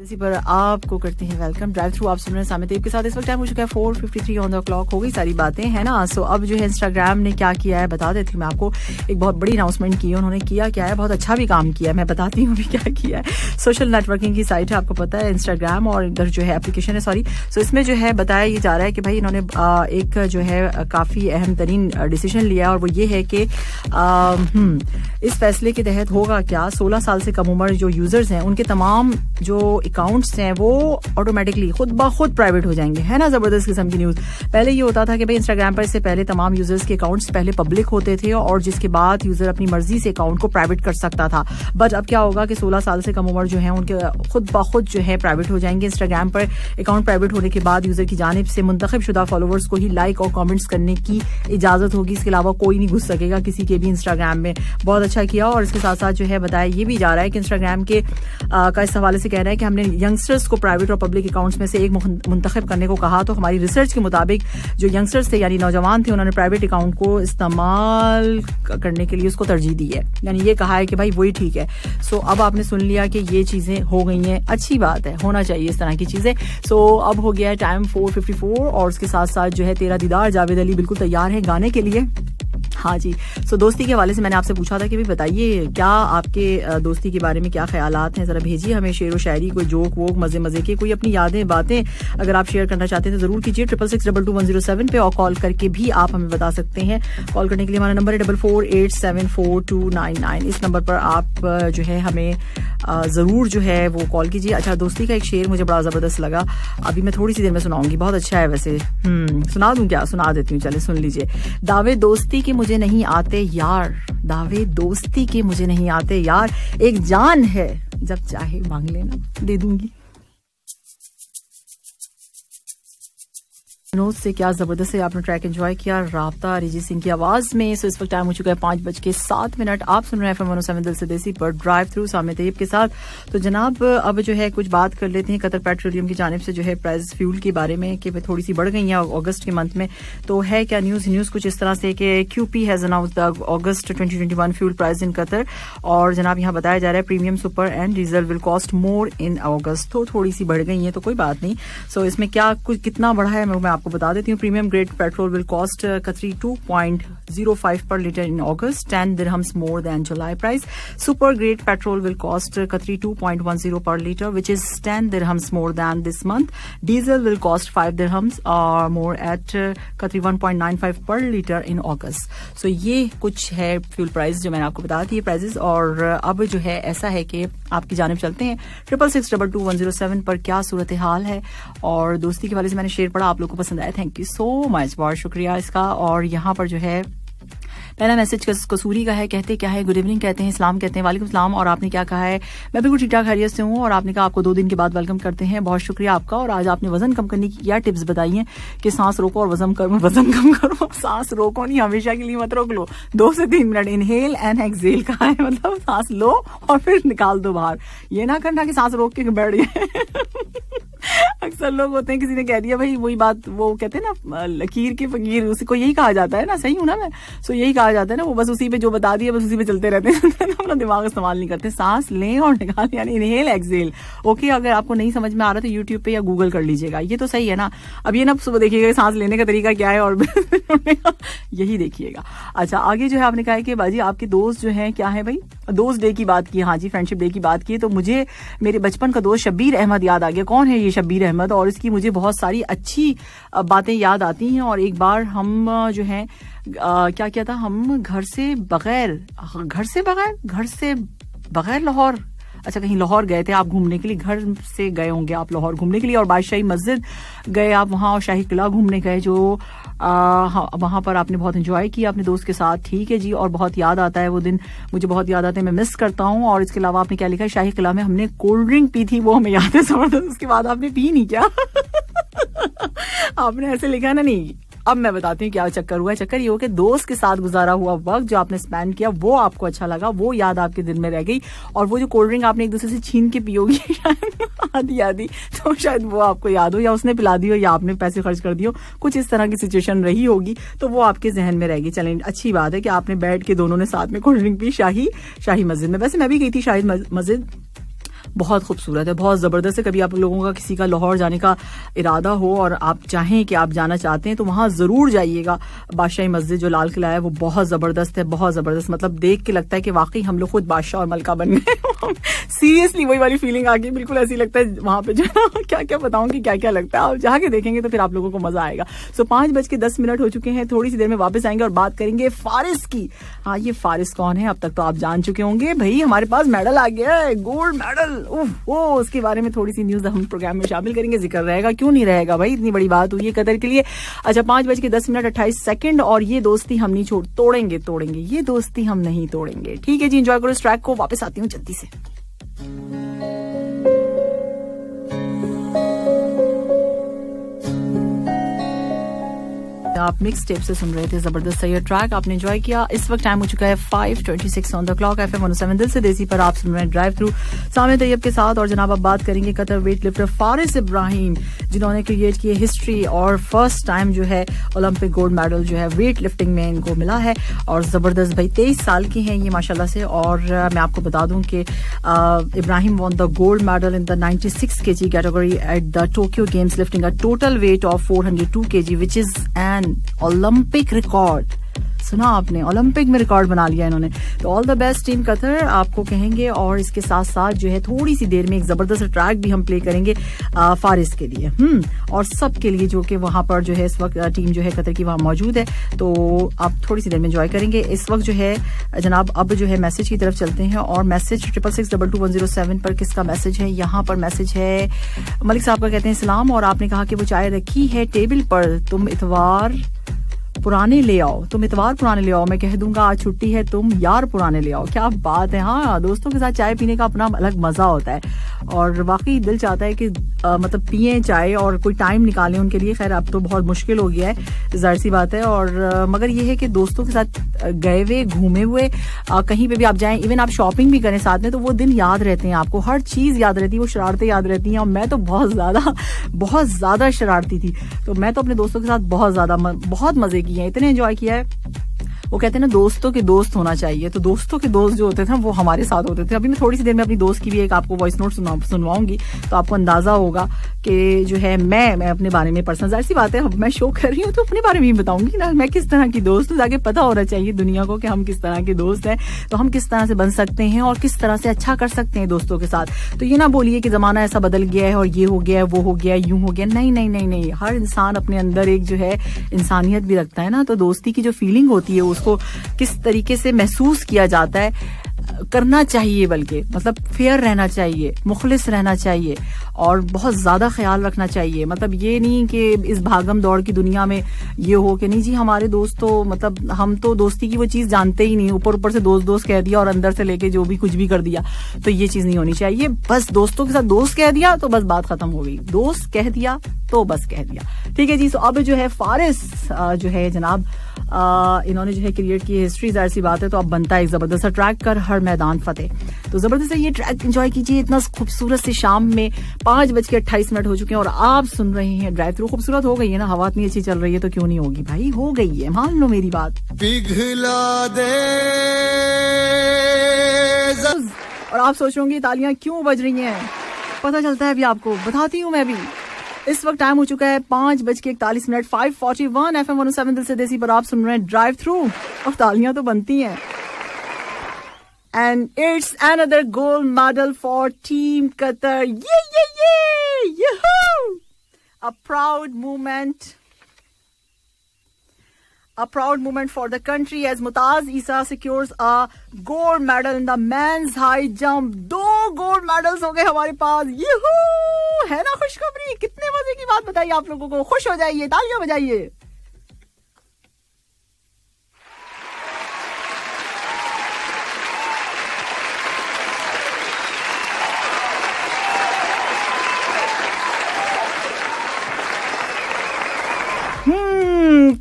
इसी पर आपको करते हैं वेलकम। ड्राइव थ्रू आप सुन रहे हैं सामित के साथ। इस वक्त टाइम हो चुका है 4:53 ऑन द क्लॉक। हो गई सारी बातें, है ना। सो अब जो है इंस्टाग्राम ने क्या किया है बता देती हूँ मैं आपको। एक बहुत बड़ी अनाउंसमेंट की है उन्होंने। किया क्या है, बहुत अच्छा भी काम किया है, मैं बताती हूँ भी क्या किया है। सोशल नेटवर्किंग की साइट है, आपको पता है इंस्टाग्राम, और इधर जो है एप्लीकेशन है, सॉरी। सो इसमें जो है बताया ये जा रहा है कि भाई इन्होंने एक जो है काफी अहम तरीन डिसीजन लिया है, और वो ये है कि इस फैसले के तहत होगा क्या, 16 साल से कम उम्र जो यूजर्स हैं उनके तमाम जो अकाउंट्स हैं वो ऑटोमेटिकली खुद ब खुद प्राइवेट हो जाएंगे, है ना। जबरदस्त किस्म की न्यूज। पहले ये होता था कि भाई इंस्टाग्राम पर इससे पहले तमाम यूजर्स के अकाउंट्स पहले पब्लिक होते थे, और जिसके बाद यूजर अपनी मर्जी से अकाउंट को प्राइवेट कर सकता था। बट अब क्या होगा कि 16 साल से कम उम्र जो है उनके खुद ब खुद जो है प्राइवेट हो जाएंगे। इंस्टाग्राम पर अकाउंट प्राइवेट होने के बाद यूजर की जानिब से मुंतखब शुदा फॉलोअर्स को ही लाइक और कॉमेंट्स करने की इजाजत होगी। इसके अलावा कोई नहीं घुस सकेगा किसी के भी इंस्टाग्राम में। बहुत अच्छा किया। और इसके साथ साथ जो है बताया ये भी जा रहा है कि इंस्टाग्राम के का इस हवाले से कह रहा है कि हमने यंगस्टर्स को प्राइवेट और पब्लिक अकाउंट्स में से एक मुंतखब करने को कहा, तो हमारी रिसर्च के मुताबिक जो यंगस्टर्स थे यानी नौजवान थे उन्होंने प्राइवेट अकाउंट को इस्तेमाल करने के लिए उसको तरजीह दी है, यानी ये कहा है कि भाई वही ठीक है। सो अब आपने सुन लिया कि ये चीजें हो गई हैं, अच्छी बात है, होना चाहिए इस तरह की चीजें। सो अब हो गया है टाइम 4:54, और उसके साथ साथ जो है तेरा दीदार जावेद अली बिल्कुल तैयार है गाने के लिए। हाँ जी। सो दोस्ती के हवाले से मैंने आपसे पूछा था कि भी बताइए क्या आपके दोस्ती के बारे में क्या ख्यालात हैं, जरा भेजिए हमें शेर व शायरी, कोई जोक वोक मजे मजे के, कोई अपनी यादें बातें अगर आप शेयर करना चाहते हैं तो जरूर कीजिए। 66622107 पे, और कॉल करके भी आप हमें बता सकते हैं। कॉल करने के लिए हमारा नंबर है 44874299। इस नंबर पर आप जो है हमें जरूर जो है वो कॉल कीजिए। अच्छा, दोस्ती का एक शेर मुझे बड़ा जबरदस्त लगा, अभी मैं थोड़ी सी देर में सुनाऊंगी, बहुत अच्छा है वैसे। सुना दूं क्या? सुना देती हूँ, चले सुन लीजिए। दावे दोस्ती के मुझे नहीं आते यार, दावे दोस्ती के मुझे नहीं आते यार, एक जान है जब चाहे मांग लेना, दे दूंगी। नोट से क्या जबरदस्त है, आपने ट्रैक एंजॉय किया, राब्ता अरिजीत सिंह की आवाज में। सो इस वक्त टाइम हो चुका है 5:07। आप सुन रहे हैं FM 107 दिल से देसी पर ड्राइव थ्रू सामित तैयब के साथ। तो जनाब अब जो है कुछ बात कर लेते हैं कतर पेट्रोलियम की जानिब से जो है प्राइस फ्यूल के बारे में कि थोड़ी सी बढ़ गई है अगस्त के मंथ में। तो है क्या न्यूज कुछ इस तरह से कि QP has announced the August 2021 fuel price in Qatar, और जनाब यहाँ बताया जा रहा है premium super and diesel will cost more in August. तो थोड़ी सी बढ़ गई है तो कोई बात नहीं। सो इसमें क्या कुछ कितना बढ़ा है मैं आपको बता देती हूँ। Premium grade petrol will cost कतरी 2.05 पर litre in August, 10 dirhams more than July price. Super grade petrol will cost कतरी 2.10 पर litre which is 10 dirhams more than this month. Diesel will cost 5 dirhams और मोर एट कतरी 1.95 पर litre in अगस्त। सो ये कुछ है फ्यूल प्राइस जो मैंने आपको बता दी है प्राइजेस। और अब जो है ऐसा है कि आपकी जानिब चलते हैं 66622107 पर क्या सूरत हाल है। और दोस्ती के वाले से मैंने शेयर पढ़ा, आप लोगों को पसंद आया, थैंक यू सो मच, बहुत शुक्रिया इसका। और यहाँ पर जो है पहला मैसेज कसूरी का है, कहते क्या है, गुड इवनिंग कहते हैं, इस्लाम कहते हैं, वालेकुम सलाम। और आपने क्या कहा है, मैं बिल्कुल ठीक ठाक खैरियत से हूँ, और आपने कहा आपको 2 दिन के बाद वेलकम करते हैं, बहुत शुक्रिया आपका। और आज आपने वजन कम करने की क्या टिप्स बताई हैं कि सांस रोको और वजन कम करो। सांस रोको नहीं, हमेशा के लिए मत रोक लो, 2 से 3 मिनट इनहेल एंड एक्सहेल कहा है, मतलब सांस लो और फिर निकाल दो बाहर। ये ना करना कि सांस रोक के बैठ गए। अक्सर लोग होते हैं, किसी ने कह दिया भाई वही बात, वो कहते हैं ना लकीर के फकीर, उसी को यही कहा जाता है ना, सही हूं ना मैं? सो यही कहा जाता है ना, वो बस उसी पे जो बता दिया बस उसी पे चलते रहते हैं। अपना दिमाग इस्तेमाल नहीं करते। सांस लें और निकाल, यानी इनहेल एक्सहेल। ओके, अगर आपको नहीं समझ में आ रहा तो यूट्यूब पे या गूगल कर लीजिएगा, ये तो सही है ना। अब ये ना सुबह देखिएगा सांस लेने का तरीका क्या है और यही देखिएगा। अच्छा, आगे जो है आपने कहा है कि बाजी आपके दोस्त जो है क्या है भाई, दोस्त डे की बात की। हाँ जी, फ्रेंडशिप डे की बात की। तो मुझे मेरे बचपन का दोस्त शब्बीर अहमद याद आ गया। कौन है ये शब्बीर अहमद? और इसकी मुझे बहुत सारी अच्छी बातें याद आती हैं। और एक बार हम जो है क्या किया था, हम घर से बगैर लाहौर, अच्छा कहीं लाहौर गए थे आप घूमने के लिए, घर से गए होंगे आप लाहौर घूमने के लिए, और बादशाही मस्जिद गए आप वहाँ, और शाही किला घूमने गए, जो वहाँ पर आपने बहुत एंजॉय किया अपने दोस्त के साथ। ठीक है जी, और बहुत याद आता है वो दिन, मुझे बहुत याद आते हैं, मैं मिस करता हूँ। और इसके अलावा आपने क्या लिखा है, शाही किला में हमने कोल्ड ड्रिंक पी थी, वो हमें याद है जबरदस्त। उसके बाद आपने पी नहीं क्या? आपने ऐसे लिखा ना, नहीं अब मैं बताती हूँ क्या चक्कर हुआ है। चक्कर ये हो कि दोस्त के साथ गुजारा हुआ वक्त जो आपने स्पेंड किया वो आपको अच्छा लगा, वो याद आपके दिल में रह गई। और वो जो कोल्ड ड्रिंक आपने एक दूसरे से छीन के पियोगी आधी तो शायद वो आपको याद हो, या उसने पिला दी हो, या आपने पैसे खर्च कर दियो, कुछ इस तरह की सिचुएशन रही होगी, तो वो आपके जहन में रहेगी। चलें, अच्छी बात है कि आपने बैठ के दोनों ने साथ में कोल्ड ड्रिंक पी शाही मस्जिद में। वैसे मैं भी गई थी शाही मस्जिद, बहुत खूबसूरत है, बहुत जबरदस्त है। कभी आप लोगों का किसी का लाहौर जाने का इरादा हो और आप चाहें कि आप जाना चाहते हैं तो वहां जरूर जाइएगा। बादशाही मस्जिद जो लाल किला है वो बहुत जबरदस्त है, बहुत जबरदस्त। मतलब देख के लगता है कि वाकई हम लोग खुद बादशाह और मलका बन गए। सीरियसली वही वाली फीलिंग आ गई, बिल्कुल ऐसी लगता है वहां पे जो क्या क्या बताऊं कि क्या क्या लगता है। आप जाके देखेंगे तो फिर आप लोगों को मजा आएगा। सो 5:10 हो चुके हैं, थोड़ी सी देर में वापस आएंगे और बात करेंगे फारिस की। हाँ, ये फारिस कौन है अब तक तो आप जान चुके होंगे। भाई हमारे पास मेडल आ गया है, गोल्ड मेडल। उसके बारे में थोड़ी सी न्यूज हम प्रोग्राम में शामिल करेंगे, जिक्र रहेगा, क्यों नहीं रहेगा भाई, इतनी बड़ी बात हुई है कतर के लिए। अच्छा, 5:10 और ये दोस्ती हम नहीं तोड़ेंगे, ये दोस्ती हम नहीं तोड़ेंगे। ठीक है जी, एंजॉय करो इस ट्रैक को, वापस आती हूँ जल्दी से। आप मिक्स टेप से सुन रहे थे जबरदस्त सही ट्रैक, आपने एंजॉय किया। इस वक्त टाइम हो चुका है 5:26 ऑन द क्लॉक। FM 107 दिल से देसी पर आप सुन रहे हैं ड्राइव थ्रू सामे तैयब के साथ। और जनाब अब बात करेंगे Qatar weight lifter Faris Ibrahim, जिन्होंने क्रिएट की हिस्ट्री और फर्स्ट टाइम जो है ओलंपिक गोल्ड मेडल जो है वेट लिफ्टिंग में इनको मिला है। और जबरदस्त भाई 23 साल की हैं ये माशाल्लाह से। और मैं आपको बता दूं कि Ibrahim won the gold medal in the 96 kg category at the Tokyo games, lifting a total weight of 402 kg which is an Olympic record. सुना आपने, ओलंपिक में रिकॉर्ड बना लिया इन्होंने। तो all the best team Qatar आपको कहेंगे। और इसके साथ साथ जो है थोड़ी सी देर में एक जबरदस्त ट्रैक भी हम प्ले करेंगे फारिस के लिए और सब के लिए जो कि वहां पर जो है इस वक्त टीम जो है कतर की वहां मौजूद है। तो आप थोड़ी सी देर में एंजॉय करेंगे। इस वक्त जो है जनाब अब जो है मैसेज की तरफ चलते हैं। और मैसेज 66622107 पर किसका मैसेज है? यहाँ पर मैसेज है मलिक साहब का, कहते हैं सलाम। और आपने कहा कि वो चाय रखी है टेबल पर, तुम इतवार पुराने ले आओ। मैं कह दूंगा आज छुट्टी है, तुम यार पुराने ले आओ। क्या बात है। हाँ, दोस्तों के साथ चाय पीने का अपना अलग मजा होता है और वाकई दिल चाहता है कि मतलब पिए चाय और कोई टाइम निकालें उनके लिए। खैर अब तो बहुत मुश्किल हो गया है, जाहिर सी बात है। और मगर ये है कि दोस्तों के साथ गए हुए घूमे हुए कहीं पे भी आप जाएं, इवन आप शॉपिंग भी करें साथ में, तो वो दिन याद रहते हैं आपको, हर चीज याद रहती है, वो शरारतें याद रहती हैं। और मैं तो बहुत ज्यादा शरारती थी, तो मैं तो अपने दोस्तों के साथ बहुत मजे किए हैं, इतने एंजॉय किया है। वो कहते हैं ना दोस्तों के दोस्त होना चाहिए, तो दोस्तों के दोस्त जो होते थे वो हमारे साथ होते थे। अभी मैं थोड़ी सी देर में अपनी दोस्त की भी एक आपको वॉइस नोट सुनवाऊंगी, तो आपको अंदाजा होगा कि जो है मैं अपने बारे में पर्सनल, जाहिर सी बात है मैं शो कर रही हूँ तो अपने बारे में ही बताऊंगी ना, मैं किस तरह की दोस्त हूँ। ताकि पता होना चाहिए दुनिया को कि हम किस तरह के दोस्त हैं, तो हम किस तरह से बन सकते हैं और किस तरह से अच्छा कर सकते हैं दोस्तों के साथ। तो ये ना बोलिए कि जमाना ऐसा बदल गया है और ये हो गया है, वो हो गया है, यूं हो गया। नहीं, हर इंसान अपने अंदर एक जो है इंसानियत भी रखता है ना। तो दोस्ती की जो फीलिंग होती है उसको किस तरीके से महसूस किया जाता है, करना चाहिए, बल्कि मतलब फेयर रहना चाहिए, मुखलिस रहना चाहिए और बहुत ज्यादा ख्याल रखना चाहिए। मतलब ये नहीं कि इस भागम दौड़ की दुनिया में ये हो कि नहीं जी हमारे दोस्त तो मतलब हम तो दोस्ती की वो चीज जानते ही नहीं, ऊपर से दोस्त कह दिया और अंदर से लेके जो भी कुछ भी कर दिया। तो ये चीज नहीं होनी चाहिए। बस दोस्तों के साथ दोस्त कह दिया तो बस बात खत्म हो गई, दोस्त कह दिया तो बस कह दिया। ठीक है जी। तो अब जो है फारिस जो है जनाब इन्होंने जो है क्रिएट की हिस्ट्री, जाहिर सी बात है, तो अब बनता है एक जबरदस्त ट्रैक कर हर मैदान फतेह। तो जबरदस्त ये ट्रैक एंजॉय कीजिए इतना खूबसूरत से शाम में। 5:28 हो चुके हैं और आप सुन रहे हैं ड्राइव थ्रू। खूबसूरत हो गई है ना, हवा इतनी अच्छी चल रही है तो क्यों नहीं होगी भाई, हो गई है, मान लो मेरी बात। पिघला दे। और आप सोच रहे होंगे तालियां क्यों बज रही हैं, पता चलता है अभी आपको बताती हूँ मैं भी। इस वक्त टाइम हो चुका है 5:41 5:41 FM 107 दिल से देसी पर आप सुन रहे हैं ड्राइव थ्रू और तालियां तो बनती हैं। And it's another gold medal for team Qatar. ये a proud moment for the country as Mutaz Isa secures a gold medal in the men's high jump। 2 gold medals हो गए हमारे पास, यहू है ना खुशखबरी। कितने मजे की बात बताइए आप लोगों को, खुश हो जाइए, तालियां बजाइए।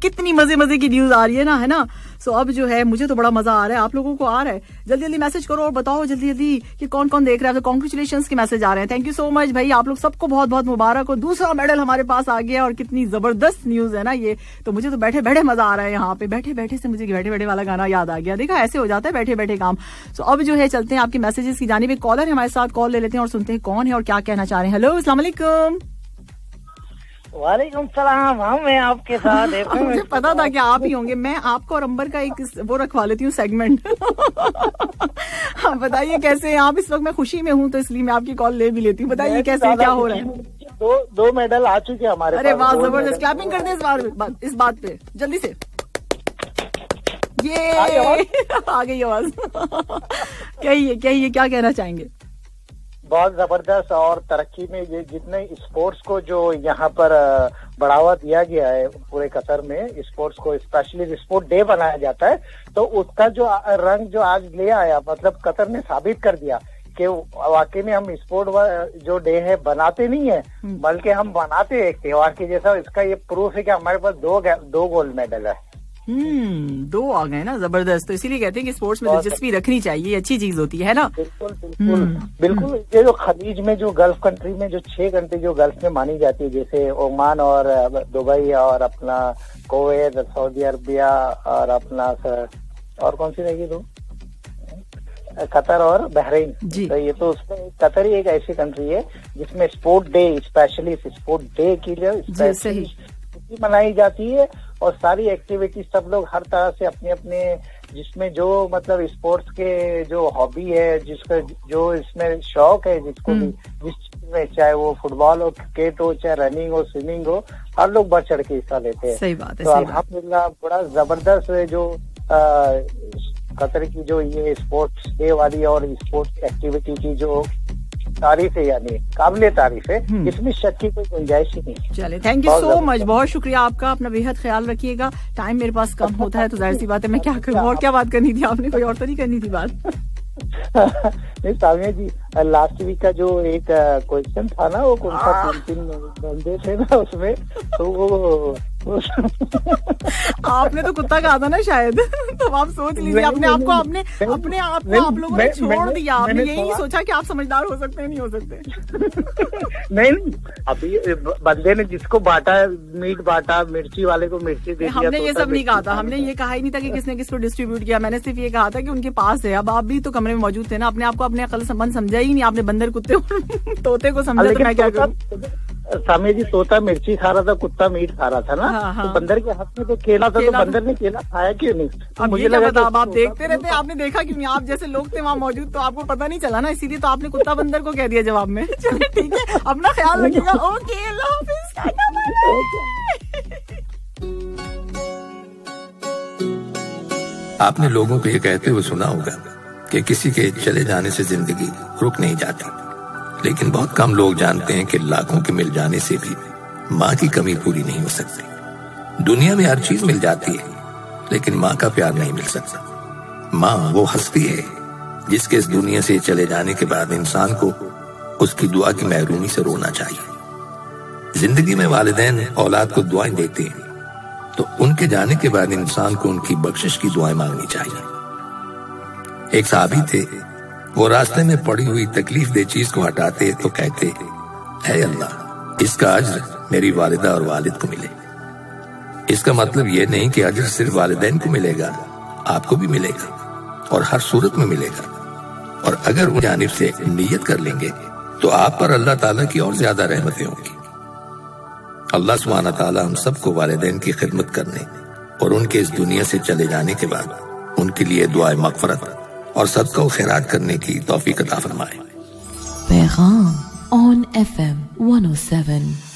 कितनी मजे की न्यूज आ रही है ना, है ना। सो अब जो है मुझे तो बड़ा मजा आ रहा है, आप लोगों को आ रहा है? जल्दी जल्दी मैसेज करो और बताओ जल्दी जल्दी कि कौन कौन देख रहा है। कॉन्ग्रेचुलेशन के मैसेज आ रहे हैं, थैंक यू सो मच भाई, आप लोग सबको बहुत बहुत मुबारक हो, दूसरा मेडल हमारे पास आ गया और कितनी जबरदस्त न्यूज है ना ये। तो मुझे तो बैठे बैठे मजा आ रहा है, यहाँ पे बैठे बैठे से मुझे बैठे बैठे वाला गाना याद आ गया। देखा ऐसे हो जाता है बैठे बैठे काम। सो अब जो है चलते हैं आपके मैसेजेस की जानिब। एक कॉलर है हमारे साथ, कॉल ले लेते हैं और सुनते हैं कौन है और क्या कहना चाह रहे हैं। हेलो, अस्सलाम वालेकुम। वालेकुम सलाम, हम हैं आपके साथ। मुझे पता था कि आप ही होंगे। मैं आपको और अंबर का एक वो रखवा लेती हूँ सेगमेंट। आप बताइए कैसे हैं आप? इस वक्त मैं खुशी में हूँ तो इसलिए मैं आपकी कॉल ले भी लेती हूँ। बताइए कैसे क्या हो रहा है? दो मेडल आ चुके हैं हमारे। अरे वाह, जबरदस्त, क्लैपिंग कर दे इस बात पे जल्दी से। ये आ गई आवाज। कहिए क्या कहना चाहेंगे? बहुत जबरदस्त, और तरक्की में ये जितने स्पोर्ट्स को जो यहाँ पर बढ़ावा दिया गया है पूरे कतर में, स्पोर्ट्स को स्पेशली स्पोर्ट डे बनाया जाता है, तो उसका जो रंग जो आज ले आया, मतलब कतर ने साबित कर दिया कि वाकई में हम स्पोर्ट जो डे है बनाते नहीं है, बल्कि हम बनाते हैं एक त्योहार के जैसा। इसका ये प्रूफ है कि हमारे पास दो गोल्ड मेडल है। 2 आ गए ना, जबरदस्त। तो इसीलिए कहते हैं कि स्पोर्ट्स में दिलचस्पी रखनी चाहिए, अच्छी चीज होती है ना। बिल्कुल बिल्कुल बिल्कुल। ये जो खलीज में जो गल्फ कंट्री में जो 6 कंट्री जो गल्फ में मानी जाती है, जैसे ओमान और दुबई और अपना कुवैत, सऊदी अरबिया और अपना और कौन सी रहेगी दो, कतर और बहरीन। तो ये तो उसमें कतर ही एक ऐसी कंट्री है जिसमें sport day, specially sport day के लिए मनाई जाती है, और सारी एक्टिविटी सब लोग हर तरह से अपने अपने जिसमें जो मतलब स्पोर्ट्स के जो हॉबी है, जिसका जो इसमें शौक है, जिसको भी जिस चीज में, चाहे वो फुटबॉल हो, क्रिकेट हो, चाहे रनिंग हो, स्विमिंग हो, हर लोग बढ़ चढ़ के हिस्सा लेते हैं। सही बात है। तो अल्हम्दुलिल्लाह बड़ा जबरदस्त जो कतर की जो ये स्पोर्ट्स डे वाली और स्पोर्ट्स एक्टिविटी की जो तारीफ है, यानी काबिले तारीफ है, इसमें शक की कोई गुंजाइश ही नहीं। चले, थैंक यू सो मच, बहुत शुक्रिया आपका। अपना बेहद ख्याल रखिएगा। टाइम मेरे पास कम होता है तो जाहिर सी बात है मैं क्या करूँ। और क्या बात करनी थी आपने? कोई और तो नहीं करनी थी बात? नहीं सामिया जी, लास्ट वीक का जो एक क्वेश्चन था ना, वो कौन सा 3 बंदे थे ना उसमें, तो वो आपने तो कुत्ता कहा था ना शायद। तो आप सोच लीजिए अपने आप को आप लोगों ने छोड़ दिया। आपने यही नहीं सोचा कि आप समझदार हो सकते हैं, नहीं हो सकते। नहीं, अभी बंदे ने जिसको बांटा, मीट बांटा, मिर्ची वाले को मिर्ची दे दिया। हमने ये सब नहीं कहा था, हमने ये कहा ही नहीं था कि किसने किसको डिस्ट्रीब्यूट किया। मैंने सिर्फ ये कहा था कि उनके पास है। अब आप भी तो कमरे में मौजूद थे ना, अपने आप को अपने अकल संबंध समझा ही नहीं आपने। बंदर कुत्ते तोते को समझा, तो मैं क्या करूं? सामी जी, तोता मिर्ची खा रहा था, कुत्ता मीट खा रहा था ना। हाँ। तो बंदर के हाथ में तो केला था, तो बंदर ने केला खाया क्यों नहीं? तो मुझे लगा आप देखते रहते, आपने देखा क्यों नहीं? आप जैसे लोग थे वहाँ मौजूद, तो आपको पता नहीं चला ना, इसीलिए तो आपने कुत्ता बंदर को कह दिया जवाब में। चलिए ठीक है, अपना ख्याल रखिएगा। ओके, अल्लाह हाफिज। आपने लोगों को ये कहते हुए सुना होगा कि किसी के चले जाने से जिंदगी रुक नहीं जाती, लेकिन बहुत कम लोग जानते हैं कि लाखों के मिल जाने से भी माँ की कमी पूरी नहीं हो सकती। दुनिया में हर चीज मिल जाती है, लेकिन माँ का प्यार नहीं मिल सकता। माँ वो हस्ती है जिसके इस दुनिया से चले जाने के बाद इंसान को उसकी दुआ की महरूमी से रोना चाहिए। जिंदगी में वालिदैन औलाद को दुआएं देते हैं, तो उनके जाने के बाद इंसान को उनकी बख्शिश की दुआएं मांगनी चाहिए। एक साहबी थे, वो रास्ते में पड़ी हुई तकलीफ दे चीज को हटाते तो कहते, ऐ अल्लाह, इसका अज्र मेरी वालिदा और वालिद को मिले। इसका मतलब ये नहीं कि अज्र सिर्फ वालिदैन को मिलेगा, आपको भी मिलेगा और हर सूरत में मिलेगा। और अगर उन जानिब से नियत कर लेंगे तो आप पर अल्लाह ताला की और ज्यादा रहमतें होंगी। अल्लाह सुब्हानहू ताला हम सबको वालिदैन की खिदमत करने और उनके इस दुनिया से चले जाने के बाद उनके लिए दुआए मग़फ़िरत और सदका व खैरात करने की तौफीक अता फरमाए। पैगाम ऑन FM 107।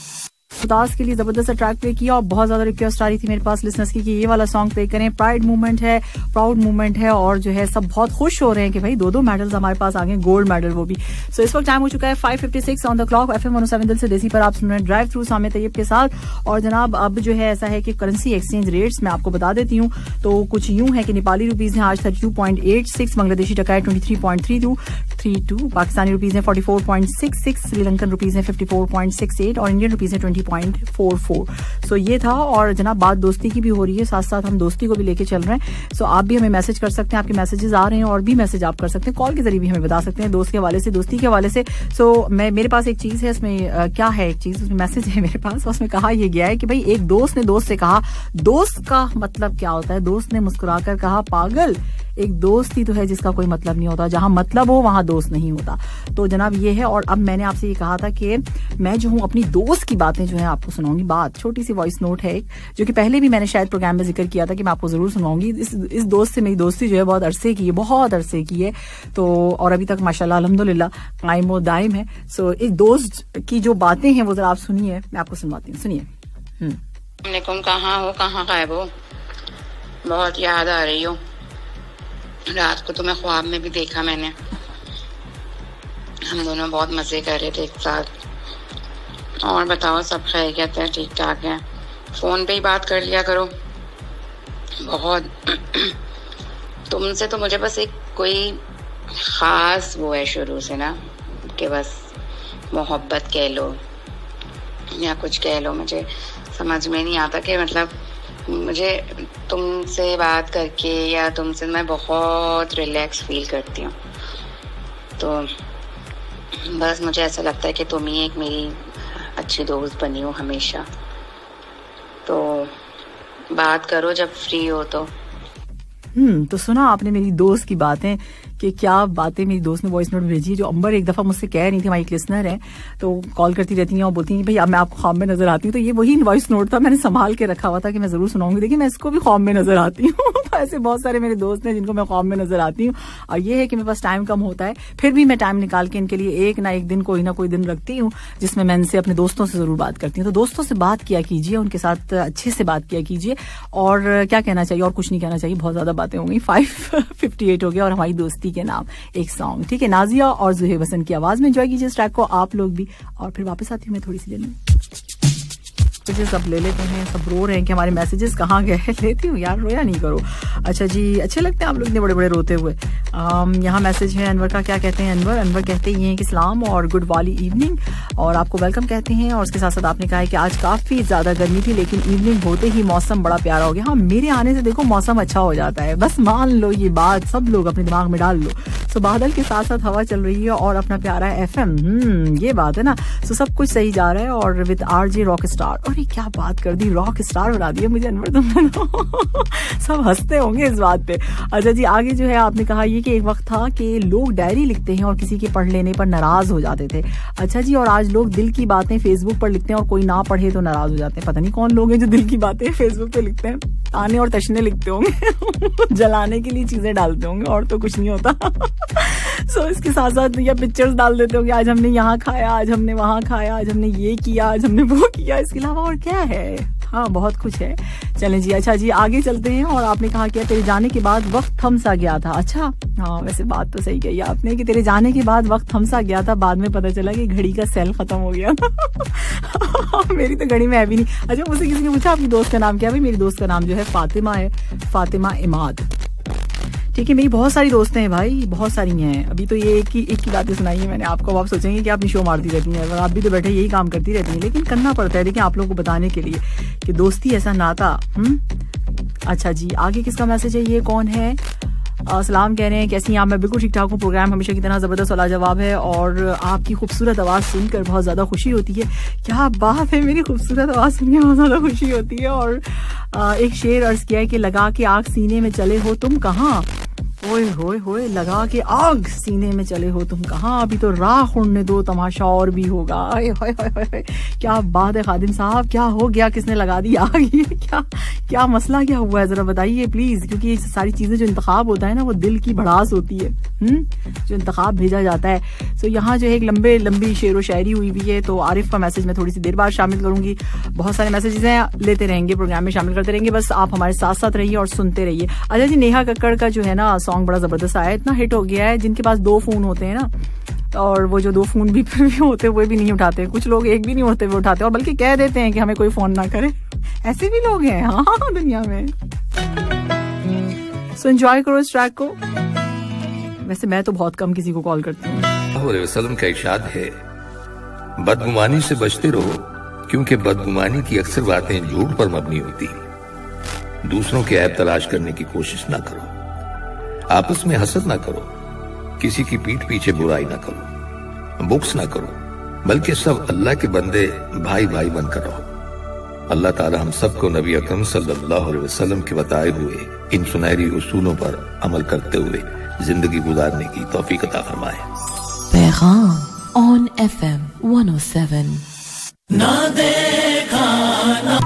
उदास के लिए जबरदस्त ट्रैक प्ले किया और बहुत ज्यादा रिक्वेस्ट आ रही थी मेरे पास लिसनर्स की कि ये वाला सॉन्ग प्ले करें। प्राइड मूवमेंट है, प्राउड मूवमेंट है, और जो है सब बहुत खुश हो रहे हैं कि भाई 2 मेडल्स हमारे पास आ गए, गोल्ड मेडल वो भी। सो इस वक्त टाइम हो चुका है 5:56 ऑन द क्लॉक। FM 107 दिल से देसी पर आप सुन रहे हैं ड्राइव थ्रू सामे तैयब के साथ। और जनाब अब जो है ऐसा है कि करेंसी एक्सचेंज रेट्स मैं आपको बता देती हूँ। तो कुछ यूं है कि नेपाली रुपीज है आज 32.86, बांग्लादेशी टका है 23.32, 1432, पाकिस्तानी रुपीज है 44.66, श्रीलंकन रुपीज है 54.68 और इंडियन रुपीज है 20.44। सो ये था। और जनाब बात दोस्ती की भी हो रही है, साथ साथ हम दोस्ती को भी लेके चल रहे हैं। सो आप भी हमें मैसेज कर सकते हैं, आपके मैसेजेस आ रहे हैं और भी मैसेज आप कर सकते हैं, कॉल के जरिए भी हमें बता सकते हैं दोस्त के हवाले से, दोस्ती के हवाले से। सो मेरे पास एक चीज है, इसमें क्या है, एक चीज उसमें मैसेज है मेरे पास, उसमें कहा यह गया है कि भाई एक दोस्त ने दोस्त से कहा, दोस्त का मतलब क्या होता है? दोस्त ने मुस्कुराकर कहा, पागल, एक दोस्त ही तो है जिसका कोई मतलब नहीं होता, जहां मतलब हो वहां दोस्त नहीं होता। तो जनाब ये है। और अब मैंने आपसे ये कहा था कि मैं जो हूं अपनी दोस्त की बातें जो है आपको सुनाऊंगी। बात छोटी सी वॉइस नोट है एक, जो कि पहले भी मैंने शायद प्रोग्राम में जिक्र किया था कि मैं आपको जरूर सुनाऊंगी। इस दोस्त से मेरी दोस्ती जो है बहुत अरसे की है, बहुत अरसे की है। तो और अभी तक माशाल्लाह अल्हम्दुलिल्लाह कायम व दायम है। सो एक दोस्त की जो बातें हैं वो जरा आप सुनिए, मैं आपको सुनवाती हूँ, सुनिए। कहाँ हो, कहाँ गायब हो? बहुत याद आ रही हो। रात को तुम्हें ख्वाब में भी देखा मैंने, हम दोनों बहुत मजे कर रहे थे एक साथ। और बताओ, सब खैरियत है, ठीक ठाक है? फोन पे ही बात कर लिया करो बहुत। तुमसे तो मुझे बस एक कोई खास वो है शुरू से ना, कि बस मोहब्बत कह लो या कुछ कह लो, मुझे समझ में नहीं आता कि मतलब मुझे तुमसे बात करके या तुमसे मैं बहुत रिलैक्स फील करती हूँ। तो बस मुझे ऐसा लगता है कि तुम ही एक मेरी अच्छी दोस्त बनी हो हमेशा। तो बात करो जब फ्री हो तो। तो सुना आपने मेरी दोस्त की बातें कि क्या बातें मेरी दोस्त ने वॉइस नोट भेजी, जो अंबर एक दफा मुझसे कह रही थी, हमारी एक लिसनर है, तो कॉल करती रहती हैं और बोलती हैं भाई अब मैं आपको ख्वाब में नजर आती हूँ। तो ये वही वॉइस नोट था, मैंने संभाल के रखा हुआ था कि मैं जरूर सुनाऊंगी। देखिए मैं इसको भी ख्वाब में नजर आती हूँ। तो ऐसे बहुत सारे मेरे दोस्त हैं जिनको मैं ख्वाब में नजर आती हूँ। और ये है कि मेरे पास टाइम कम होता है, फिर भी मैं टाइम निकाल के इनके लिए एक ना एक दिन कोई ना कोई दिन रखती हूँ जिसमें मैं इनसे अपने दोस्तों से जरूर बात करती हूँ। तो दोस्तों से बात किया कीजिए, उनके साथ अच्छे से बात किया कीजिए। और क्या कहना चाहिए, और कुछ नहीं कहना चाहिए, बहुत ज्यादा बातें हो गई। 5:58 हो गया और हमारी दोस्ती के नाम एक सॉन्ग, ठीक है, नाजिया और जुहेब हसन की आवाज में एंजॉय कीजिए इस ट्रैक को आप लोग भी। और फिर वापस आती हूँ मैं थोड़ी सी देर में। सब ले लेते हैं, सब रो रहे हैं कि हमारे मैसेजेस कहाँ गए। लेती हूँ यार, रोया नहीं करो। अच्छा जी, अच्छे लगते हैं आप लोग इतने बड़े बड़े रोते हुए। यहाँ मैसेज है अनवर का, क्या कहते हैं अनवर कहते हैं कि सलाम और गुड वाली इवनिंग, और आपको वेलकम कहते हैं। और उसके साथ साथ आपने कहा है कि आज काफी ज्यादा गर्मी थी लेकिन इवनिंग होते ही मौसम बड़ा प्यारा हो गया। हाँ, मेरे आने से देखो मौसम अच्छा हो जाता है, बस मान लो ये बात, सब लोग अपने दिमाग में डाल लो। सो बादल के साथ साथ हवा चल रही है और अपना प्यारा FM, ये बात है ना। सो सब कुछ सही जा रहा है। और विद RJ रॉक स्टार, अरे क्या बात कर दी, रॉक स्टार बना दिया मुझे अनवर तुमने। सब हंसते होंगे इस बात पे। अच्छा जी, आगे जो है आपने कहा ये कि एक वक्त था कि लोग डायरी लिखते हैं और किसी के पढ़ लेने पर नाराज हो जाते थे। अच्छा जी, और आज लोग दिल की बातें फेसबुक पर लिखते हैं और कोई ना पढ़े तो नाराज हो जाते हैं। पता नहीं कौन लोग हैं जो दिल की बातें फेसबुक पे लिखते हैं, ताने और तशने लिखते होंगे। जलाने के लिए चीजें डालते होंगे और तो कुछ नहीं होता। सो इसके साथ साथ या पिक्चर्स डाल देते होंगे, आज हमने यहाँ खाया, आज हमने वहां खाया, आज हमने ये किया, आज हमने वो किया। इसके अलावा और क्या है? हाँ, बहुत कुछ है। चलें जी, अच्छा जी आगे चलते हैं। और आपने कहा कि तेरे जाने के बाद वक्त थम सा गया था। अच्छा हाँ, वैसे बात तो सही कही आपने कि तेरे जाने के बाद वक्त थम सा गया था, बाद में पता चला कि घड़ी का सेल खत्म हो गया। मेरी तो घड़ी में है भी नहीं। अच्छा, मुझसे किसी ने पूछा आपकी दोस्त का नाम क्या है? भाई मेरी दोस्त का नाम जो है फातिमा है, फातिमा इमाद। ठीक है, मेरी बहुत सारी दोस्तें हैं भाई, बहुत सारी हैं। अभी तो ये एक ही बातें सुनाई है मैंने आपको। आप सोचेंगे कि आपने शो मारती रहती हैं, अगर आप भी तो बैठे यही काम करती रहती हैं, लेकिन करना पड़ता है। देखिए आप लोगों को बताने के लिए कि दोस्ती ऐसा नाता। अच्छा जी, आगे किसका मैसेज है? ये कौन है? सलाम कह रहे हैं, कैसी हैं आप? मैं बिल्कुल ठीक ठाक हूँ। प्रोग्राम हमेशा की तरह जबरदस्त और लाजवाब है और आपकी खूबसूरत आवाज सुनकर बहुत ज्यादा खुशी होती है। क्या बात है, मेरी खूबसूरत आवाज सुनकर बहुत ज्यादा खुशी होती है। और एक शेर अर्ज किया है कि लगा के आग सीने में चले हो तुम कहाँ, ओए होए होए, लगा के आग सीने में चले हो तुम कहाँ, अभी तो राख उड़ने दो तमाशा और भी होगा। क्या बात है खादिम साहब, क्या हो गया, किसने लगा दी आग? ये क्या मसला क्या हुआ है, जरा बताइए प्लीज। क्योंकि ये सारी चीजें जो इंतखाब होता है ना, वो दिल की भड़ास होती है, जो इंतखाब भेजा जाता है। तो यहाँ जो है एक लंबी शेर व शायरी हुई भी है। तो आरिफ का मैसेज मैं थोड़ी सी देर बाद शामिल करूंगी। बहुत सारे मैसेजेस हैं, लेते रहेंगे, प्रोग्राम में शामिल करते रहेंगे, बस आप हमारे साथ साथ रहिए और सुनते रहिए। अच्छा जी, नेहा कक्कड़ का जो है ना सॉन्ग बड़ा जबरदस्त आया, इतना हिट हो गया है। जिनके पास 2 फोन होते हैं ना, और वो जो 2 फोन भी फिर भी होते हैं वो भी नहीं उठाते, कुछ लोग एक भी नहीं होते वो उठाते, और बल्कि कह देते हैं कि हमें कोई फोन ना करे। ऐसे भी लोग हैं हाँ दुनिया में। सो एंजॉय करो इस ट्रैक को। वैसे मैं तो बहुत कम किसी को कॉल करती हूँ। वसल्लम का इरशाद है, बदगुमानी से बचते रहो, क्योंकि बदगुमानी की अक्सर बातें झूठ पर मबनी होती। दूसरों के ऐब तलाश करने की कोशिश ना करो, आपस में हसद ना करो, किसी की पीठ पीछे बुराई ना करो, बुक्स ना करो, बल्कि सब अल्लाह के बंदे भाई भाई बनकर रहो। अल्लाह ताला हम सबको नबी अकरम सल्लल्लाहु अलैहि वसल्लम के बताए हुए इन सुनहरी उसूलों पर अमल करते हुए जिंदगी गुजारने की तौफीक अता फरमाए। पैगाम ऑन FM 107। ना देखा ना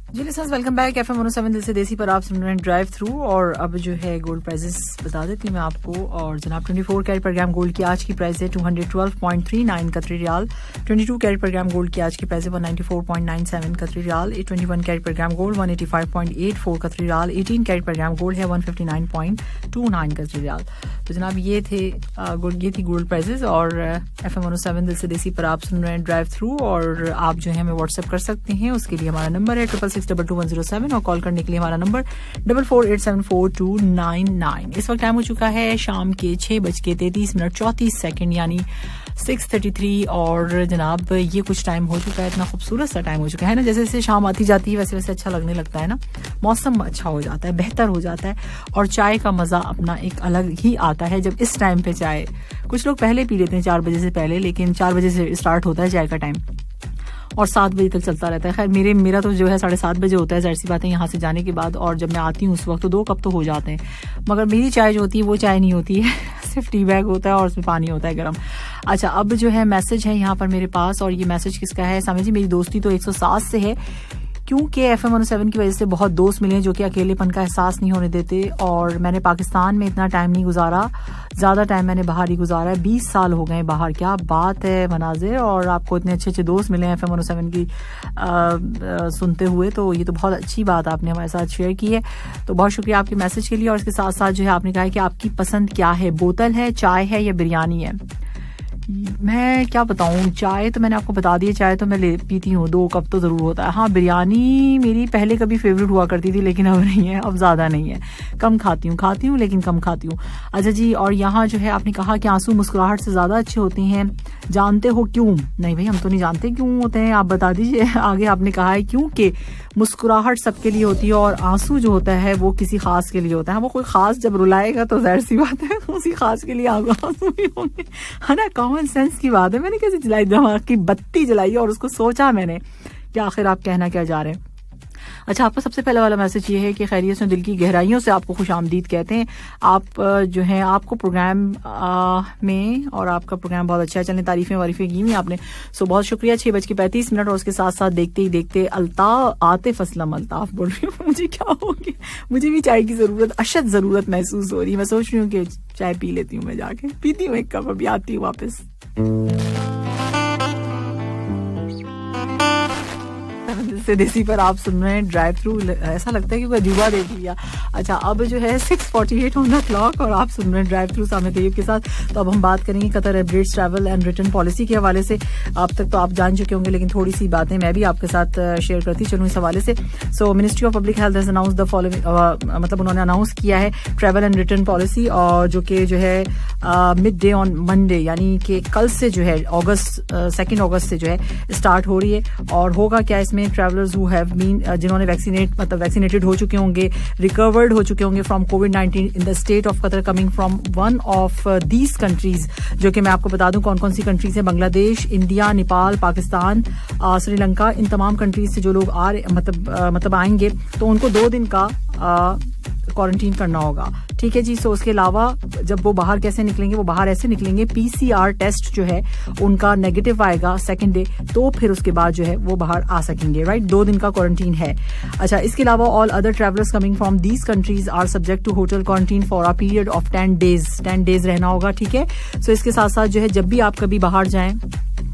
जी लिसनर्स, वेलकम बैक। FM 107 दिल से देसी पर आप सुन रहे हैं ड्राइव थ्रू। और अब जो है गोल्ड प्राइजेस बता देती हूँ मैं आपको। और जनाब 24 कैरेट पर ग्राम गोल्ड की आज की प्राइस है 212.39 कतरी रियाल। 22 कैरेट पर ग्राम गोल्ड की आज की प्राइस है 194.97 कतरी रियाल। 21 कैरेट पर ग्राम गोल्ड 185.84 कतरी रियाल। 18 कैरेट पर ग्राम गोल्ड है 159.29 कतरी रियाल। तो जनाब ये थी गोल्ड प्राइजेस। और FM 107 दिल से देसी पर आप सुन रहे हैं ड्राइव थ्रू। और आप जो है हमें व्हाट्सएप कर सकते हैं, उसके लिए हमारा नंबर है 66222107 और कॉल करने के लिए हमारा नंबर 44874299। इस वक्त टाइम हो चुका है शाम के 6:33 मिनट 34 सेकंड यानी 6:33। और जनाब ये कुछ टाइम हो चुका है, इतना खूबसूरत सा टाइम हो चुका है ना। जैसे जैसे शाम आती जाती है वैसे वैसे अच्छा लगने लगता है ना, मौसम अच्छा हो जाता है, बेहतर हो जाता है। और चाय का मजा अपना एक अलग ही आता है जब इस टाइम पे चाय, कुछ लोग पहले पी लेते हैं 4 बजे से पहले, लेकिन 4 बजे से स्टार्ट होता है चाय का टाइम और 7 बजे तक चलता रहता है। खैर मेरा तो जो है 7:30 बजे होता है, जाहिर सी बात है यहाँ से जाने के बाद। और जब मैं आती हूँ उस वक्त तो 2 कप तो हो जाते हैं, मगर मेरी चाय जो होती है वो चाय नहीं होती है सिर्फ टी बैग होता है और उसमें पानी होता है गर्म। अच्छा, अब जो है मैसेज है यहाँ पर मेरे पास। और ये मैसेज किसका है? सामी जी, मेरी दोस्ती तो 107 से है, क्योंकि FM 107 की वजह से बहुत दोस्त मिले हैं जो कि अकेलेपन का एहसास नहीं होने देते। और मैंने पाकिस्तान में इतना टाइम नहीं गुजारा, ज़्यादा टाइम मैंने बाहर ही गुजारा है। 20 साल हो गए बाहर। क्या बात है मनाजिर। और आपको इतने अच्छे अच्छे दोस्त मिले हैं FM 107 की सुनते हुए, तो ये तो बहुत अच्छी बात आपने हमारे साथ शेयर की है। तो बहुत शुक्रिया आपके मैसेज के लिए। और इसके साथ साथ जो है आपने कहा है कि आपकी पसंद क्या है, बोतल है, चाय है या बिरयानी है। मैं क्या बताऊं, चाय तो मैंने आपको बता दी है, चाय तो मैं पीती हूँ, 2 कप तो जरूर होता है। हाँ, बिरयानी मेरी पहले कभी फेवरेट हुआ करती थी, लेकिन अब नहीं है, अब ज्यादा नहीं है, कम खाती हूँ लेकिन कम खाती हूँ। अच्छा जी, और यहाँ जो है आपने कहा कि आंसू मुस्कुराहट से ज्यादा अच्छे होते हैं, जानते हो क्यों? नहीं भाई, हम तो नहीं जानते क्यों होते हैं, आप बता दीजिए। आगे आपने कहा है क्योंकि मुस्कुराहट सबके लिए होती है और आंसू जो होता है वो किसी खास के लिए होता है। वो कोई खास जब रुलाएगा तो जाहिर सी बात है उसी खास के लिए आंसू भी होंगे, है ना। कॉमन सेंस की बात है। मैंने कैसे जलाई, दिमाग की बत्ती जलाई और उसको सोचा मैंने कि आखिर आप कहना क्या जा रहे हैं। अच्छा, आपका सबसे पहला वाला मैसेज ये है कि खैरियत से, दिल की गहराइयों से आपको खुशामदीद कहते हैं। आप जो है आपको प्रोग्राम में, और आपका प्रोग्राम बहुत अच्छा है, चलने तारीफें वारीफें की हुई आपने, सो बहुत शुक्रिया। 6:35 मिनट। और उसके साथ साथ देखते ही देखते आतिफ असलम अल्ताफ बोल रही हूँ, मुझे क्या हो गया, मुझे भी चाय की जरूरत, अशद जरूरत महसूस हो रही है। मैं सोच रही हूँ कि चाय पी लेती हूँ, मैं जाके पीती हूँ 1 कप, अभी आती हूँ वापस। से देसी पर आप सुन रहे हैं ड्राइव थ्रू। ऐसा लगता है कि कोई अजूबा देख लिया। अच्छा, अब जो है 6:48 ऑन द क्लॉक और आप सुन रहे हैं ड्राइव थ्रू सामे तैयब के साथ। तो अब हम बात करेंगे Qatar Emirates travel and return policy के हवाले से। अब तक तो आप जान चुके होंगे, लेकिन थोड़ी सी बातें मैं भी आपके साथ शेयर करती चलूँ इस हवाले से। सो ministry of public health has announce the following, मतलब उन्होंने अनाउंस किया है ट्रैवल एंड रिटर्न पॉलिसी, और जो कि जो है मिड डे ऑन मंडे, यानी कि कल से जो है 2 अगस्त से जो है स्टार्ट हो रही है। और होगा क्या इसमें, ट्रैवलर्स हु हैव बीन, जिन्होंने वैक्सीनेटेड हो चुके होंगे, रिकवर्ड हो चुके होंगे from covid in the state of Qatar coming from one of these countries, जो कि मैं आपको बता दूं कौन कौन सी कंट्रीज हैं, बांग्लादेश, इंडिया, नेपाल, पाकिस्तान, श्रीलंका। इन तमाम कंट्रीज से जो लोग आ रहे मतलब आएंगे तो उनको 2 दिन का क्वारंटीन करना होगा। ठीक है जी। सो उसके अलावा जब वो बाहर कैसे निकलेंगे, वो बाहर ऐसे निकलेंगे, PCR टेस्ट जो है उनका नेगेटिव आएगा 2nd डे, तो फिर उसके बाद जो है वो बाहर आ सकेंगे। राइट, 2 दिन का क्वारंटीन है। अच्छा, इसके अलावा all other travellers coming from these countries are subject to hotel quarantine for a period of 10 days. 10 days रहना होगा। ठीक है। सो इसके साथ साथ जो है जब भी आप कभी बाहर जाएं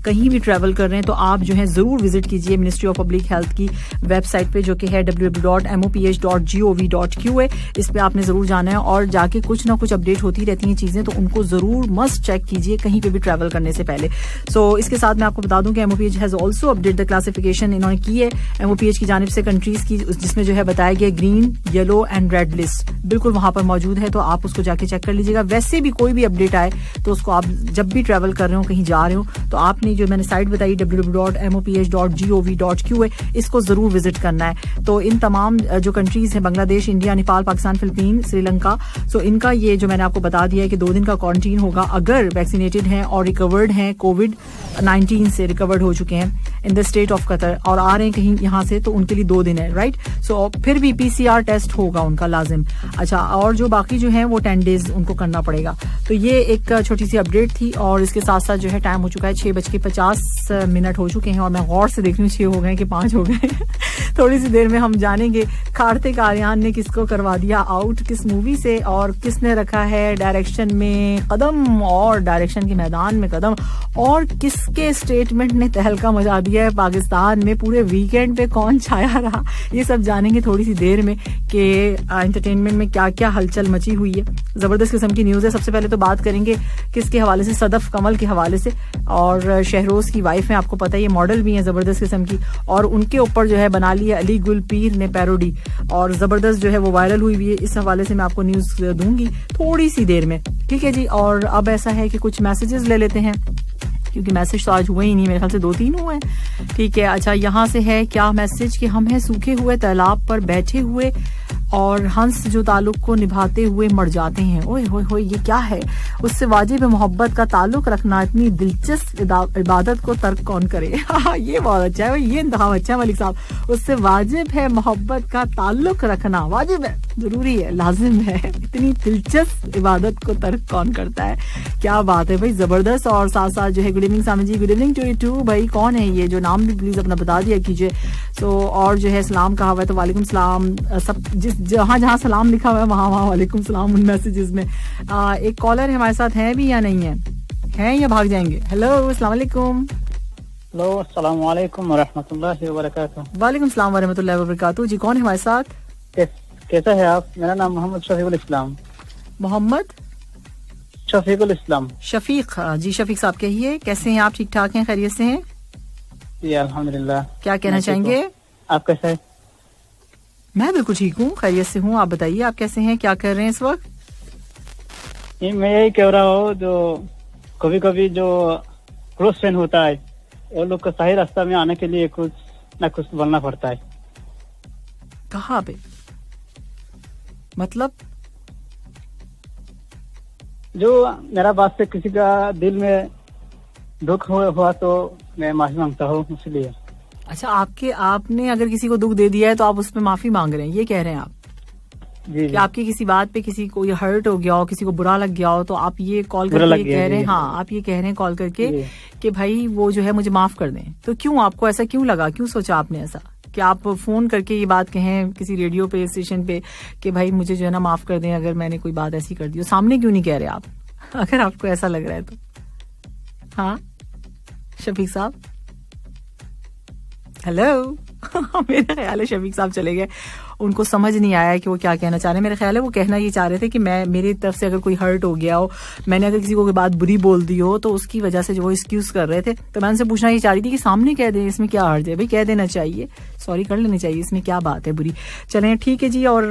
कहीं भी ट्रैवल कर रहे हैं तो आप जो है जरूर विजिट कीजिए मिनिस्ट्री ऑफ पब्लिक हेल्थ की वेबसाइट पे, जो कि है www.moph.gov.qa। इस पे आपने जरूर जाना है और जाके कुछ ना कुछ अपडेट होती रहती हैं चीजें, तो उनको जरूर मस्ट चेक कीजिए कहीं पे भी ट्रैवल करने से पहले। सो इसके साथ मैं आपको बता दूं कि MOPH has also update the classification इन्होंने की है MOPH की जानिब से कंट्रीज की, जिसमें जो है बताया गया green, yellow and red list बिल्कुल वहां पर मौजूद है, तो आप उसको जाके चेक कर लीजिएगा। वैसे भी कोई भी अपडेट आए तो उसको आप जब भी ट्रैवल कर रहे हो, कहीं जा रहे हो, तो आपने जो मैंने साइट बताई www.moph.gov.qa इसको जरूर विजिट करना है। तो इन तमाम जो कंट्रीज हैं, बांग्लादेश, इंडिया, नेपाल, पाकिस्तान, फिलीपीन, श्रीलंका, सो इनका ये जो मैंने आपको बता दिया है कि 2 दिन का क्वारंटीन होगा अगर वैक्सीनेटेड हैं और रिकवर्ड हैं, कोविड-19 से रिकवर्ड हो चुके हैं in the state of Qatar और आ रहे हैं कहीं यहाँ से, तो उनके लिए 2 दिन है, राइट। सो फिर भी PCR टेस्ट होगा उनका लाजिम। अच्छा, और जो बाकी जो है वो 10 डेज उनको करना पड़ेगा। तो ये एक छोटी सी अपडेट थी और इसके साथ साथ जो है टाइम हो चुका है 6:50 हो चुके हैं और मैं गौर से देख रही हूँ 6 हो गए कि 5 हो गए। थोड़ी सी देर में हम जानेंगे कार्तिक आर्यन ने किसको करवा दिया आउट, किस मूवी से, और किसने रखा है डायरेक्शन में कदम और डायरेक्शन के मैदान में कदम, और किसके स्टेटमेंट ने तहलका मचा दिया है पाकिस्तान में। पूरे वीकेंड पे कौन छाया रहा, ये सब जानेंगे थोड़ी सी देर में कि एंटरटेनमेंट में क्या क्या हलचल मची हुई है। जबरदस्त किस्म की न्यूज है। सबसे पहले तो बात करेंगे किसके हवाले से, सदफ कमल के हवाले से, और शहरोज की वाइफ है, आपको पता है ये मॉडल भी है जबरदस्त किस्म की, और उनके ऊपर जो है बना लिया अली गुल पीर ने पैरोडी, और जबरदस्त जो है वो वायरल हुई है। इस हवाले से मैं आपको न्यूज दूंगी थोड़ी सी देर में, ठीक है जी। और अब ऐसा है कि कुछ मैसेजेस ले लेते हैं, क्योंकि मैसेज तो आज हुए ही नहीं, मेरे ख्याल से 2-3 हुए हैं, ठीक है। अच्छा, यहाँ से है क्या मैसेज कि हम हैं सूखे हुए तालाब पर बैठे हुए और हंस जो ताल्लुक को निभाते हुए मर जाते हैं। ओए होए होए, ये क्या है। उससे वाजिब है मोहब्बत का ताल्लुक रखना, इतनी दिलचस्प इबादत को तर्क कौन करे। ये बहुत अच्छा है, ये इंतखाब अच्छा है मलिक साहब। उससे वाजिब है मोहब्बत का ताल्लुक रखना, वाजिब है, जरूरी है, लाजिम है, इतनी दिलचस्प इबादत को तर्क कौन करता है। क्या बात है भाई, जबरदस्त। और साथ साथ जो है good evening Sami ji, good evening to you too. भाई कौन है ये, जो नाम भी प्लीज अपना बता दिया कीजिए। सो और जो है सलाम कहा हुआ है तो वालेकुम सलाम, सब जिस जहाँ जहाँ लिखा हुआ है वहाँ वहाँ वालेकुम सलाम उन मैसेजेस में। एक कॉलर हमारे साथ है भी या नहीं है, हैं या भाग जाएंगे। हेलो अस्सलाम वालेकुम। हेलो अस्सलाम वालेकुम वरहमतुल्लाहि वबरकातुहू। वालेकुम सलाम वरहमतुल्लाहि वबरकातुहू जी। कौन है हमारे साथ, कैसा है आप? मेरा नाम मोहम्मद शफीकुल इस्लाम। मोहम्मद शफीकुल इस्लाम। शफीक जी, शफीक साहब कहिए कैसे हैं आप? ठीक ठाक हैं, खैरियत से हैं? जी अल्हम्दुलिल्लाह। क्या कहना चाहेंगे? आप कैसे हैं? मैं बिल्कुल ठीक हूँ, खैरियत से हूँ। आप बताइए आप कैसे हैं, क्या कर रहे हैं इस वक्त? मैं यही कह रहा हूँ, जो कभी कभी जो क्लोज फ्रेंड होता है वो लोग को सही रास्ता में आने के लिए कुछ न कुछ बोलना पड़ता है। कहाँ पे, मतलब? जो मेरा बात से किसी का दिल में दुख हुआ तो मैं माफी मांगता हूँ, इसलिए। अच्छा, आपने अगर किसी को दुख दे दिया है तो आप उस पर माफी मांग रहे हैं, ये कह रहे हैं आप? जी, कि आपकी किसी बात पे किसी को ये हर्ट हो गया हो, किसी को बुरा लग गया हो, तो आप ये कॉल करके कह रहे हैं, हाँ आप ये कह रहे हैं कॉल करके कि भाई वो जो है मुझे माफ कर दें। तो क्यों, आपको ऐसा क्यों लगा, क्यों सोचा आपने ऐसा कि आप फोन करके ये बात कहें किसी रेडियो पे, स्टेशन पे कि भाई मुझे जो है ना माफ कर दें अगर मैंने कोई बात ऐसी कर दी हो? सामने क्यों नहीं कह रहे आप, अगर आपको ऐसा लग रहा है तो? हाँ शफीक साहब, हेलो। मेरा ख्याल है शफीक साहब चले गए, उनको समझ नहीं आया कि वो क्या कहना चाह रहे हैं। मेरा ख्याल है वो कहना ये चाह रहे थे कि मैं, मेरी तरफ से अगर कोई हर्ट हो गया हो, मैंने अगर किसी को कोई बात बुरी बोल दी हो तो उसकी वजह से जो वो एक्सक्यूज कर रहे थे, तो मैं उनसे पूछना ये चाह रही थी कि सामने कह दें, इसमें क्या हर्ज है भाई, कह देना चाहिए, सॉरी कर लेनी चाहिए, इसमें क्या बात है बुरी। चलें ठीक है जी। और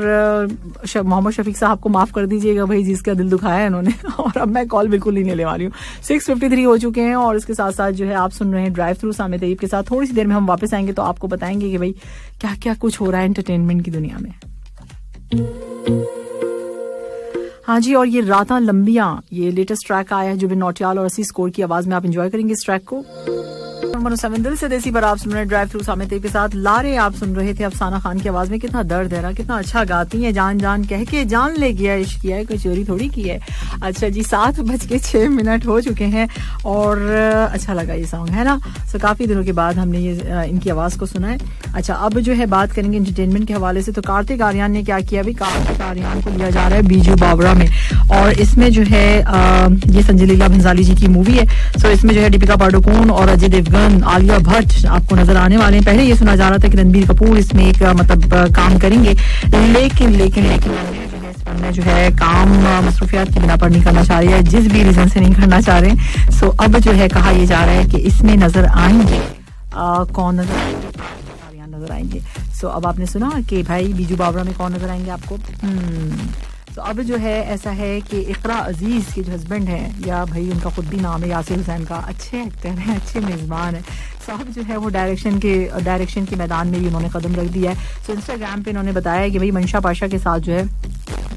मोहम्मद शफीक साहब को माफ कर दीजिएगा भाई, जिसका दिल दुखाया है इन्होंने। और अब मैं कॉल बिल्कुल नहीं लेने वाली हूँ। 6:53 हो चुके हैं और इसके साथ साथ जो है आप सुन रहे हैं ड्राइव थ्रू सामे तैयब के साथ। थोड़ी सी देर में हम वापस आएंगे तो आपको बताएंगे कि भाई क्या क्या कुछ हो रहा है एंटरटेनमेंट की दुनिया में। हाँ जी, और ये रातां लंबियां, ये लेटेस्ट ट्रैक आया है जुबिन नौटियाल और अस्सी स्कोर की आवाज में। आप एंजॉय करेंगे इस ट्रैक को। 7 दिल से देसी पर आप सुन रहे हैं ड्राइव थ्रू सामे तैयब के साथ। लारे आप सुन रहे थे अफसाना खान की आवाज में। कितना दर्द है ना, कितना अच्छा गाती है, जान जान कह के जान ले गया, इश्क किया है, कोई चोरी थोड़ी की है। अच्छा जी, 7:06 हो चुके हैं और अच्छा लगा ये सॉन्ग, है ना। सो काफी दिनों के बाद हमने ये इनकी आवाज को सुना है। अच्छा, अब जो है बात करेंगे एंटरटेनमेंट के हवाले से। तो कार्तिक आर्यन ने क्या किया? अभी कार्तिक आर्यन को लिया जा रहा है बीजू बावरा में, और इसमें जो है ये संजय लीला भंसाली जी की मूवी है। सो इसमें जो है दीपिका पादुकोण और अजय देवगन, आलिया भट्ट आपको नजर आने वाले हैं। पहले ये सुना जा रहा था कि रणबीर कपूर इसमें एक मतलब काम करेंगे, लेकिन में जो है काम मसरूफियात की बिना पर नहीं करना चाह रही है, जिस भी रीजन से नहीं करना चाह रहे हैं। सो अब जो है कहा यह जा रहा है कि इसमें नजर आएंगे कौन नजर आएंगे। सो अब आपने सुना कि भाई बीजू बावरा में कौन नजर आएंगे आपको। तो अब जो है ऐसा है कि इकरा अजीज के जो हस्बैंड हैं, या भाई उनका खुद भी नाम है यासिर हुसैन का, अच्छे एक्टर हैं, अच्छे मेजबान हैं। सो अब जो है वो डायरेक्शन के मैदान में भी उन्होंने कदम रख दिया है। सो इंस्टाग्राम पे इन्होंने बताया कि भाई मंशा पाशा के साथ जो है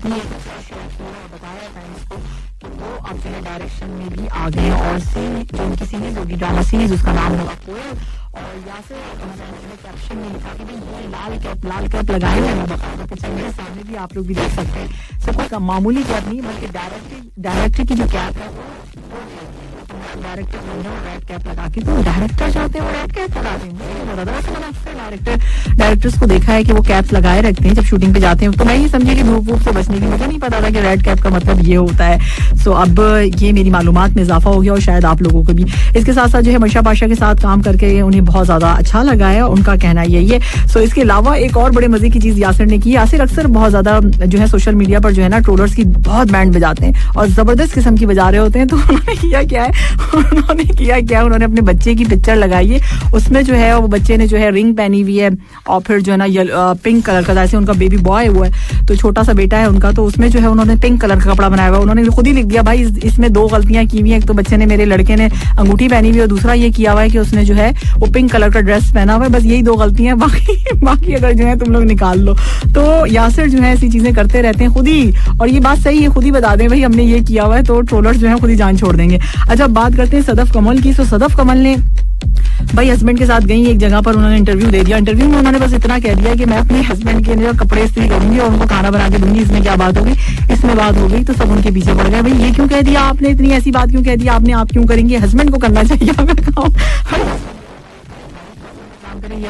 बताया फैंस को कि वो अब जो है डायरेक्शन में भी आ गए हैं, और जो उनकी सीरीज होगी ड्रामा सीरीज, उसका नाम होगा कोयल। और यासिर ने कैप्शन में लिखा कि भाई लाल कैप लगाए हैं, पिक्चर मेरे सामने भी आप लोग भी देख सकते हैं। सब कोई मामूली कैप नहीं, बल्कि डायरेक्टर की जो कैप है डायरेक्टर रेड कैप लगा के, तो डायरेक्टर चाहते हैं वो रेड कैप लगाते हैं। डायरेक्टर्स को देखा है कि वो कैप्स लगाए रखते हैं जब शूटिंग पे जाते हैं। तो मैं ये समझी कि धूप से बचने की, मुझे नहीं पता था कि रेड कैप का मतलब ये होता है। सो अब ये मेरी मालूमात में इजाफा हो गया, और शायद आप लोगों को भी। इसके साथ साथ जो है मंशा पाशा के साथ काम करके उन्हें बहुत ज्यादा अच्छा लगा है, उनका कहना यही है। सो इसके अलावा एक और बड़े मजे की चीज यासिर ने की। यासिर अक्सर बहुत ज्यादा जो है सोशल मीडिया पर जो है ना ट्रोलर्स की बहुत बैंड बजाते हैं, और जबरदस्त किस्म की बजा रहे होते हैं। तो उन्होंने किया क्या है, उन्होंने अपने बच्चे की पिक्चर लगाई है। उसमें जो है वो बच्चे ने जो है रिंग पहनी हुई है, और फिर जो है ना पिंक कलर का, जैसे उनका बेबी बॉय हुआ है तो छोटा सा बेटा है उनका, तो उसमें जो है उन्होंने पिंक कलर का कपड़ा बनाया हुआ है। उन्होंने खुद ही लिख दिया भाई इसमें दो गलतियां की हुई है। एक तो बच्चे ने, मेरे लड़के ने अंगूठी पहनी हुई है, और दूसरा ये किया हुआ है कि उसने जो है वो पिंक कलर का ड्रेस पहना हुआ है। बस यही दो गलतियां, बाकी अगर जो है तुम लोग निकाल लो। तो यासिर जो है ऐसी चीजें करते रहते हैं खुद ही, और ये बात सही है, खुद ही बता दें भाई हमने ये किया हुआ है, तो ट्रोलर्स जो है खुद ही जान छोड़ देंगे। अच्छा, बात करते हैं सदफ कमल की। तो सदफ कमल ने भाई हस्बैंड के साथ गई एक जगह पर, उन्होंने इंटरव्यू दे दिया। इंटरव्यू में उन्होंने बस इतना कह दिया कि मैं अपने हस्बैंड के लिए कपड़े इस्त्री करूंगी और उनको खाना बना के दूंगी। इसमें क्या बात होगी, इसमें बात हो गई। तो सब उनके पीछे पड़ गए, भाई ये क्यों कह दिया आपने, इतनी ऐसी बात क्यों कह दिया आपने, आप क्यों करेंगे, हस्बैंड को करना चाहिए काम करेंगे।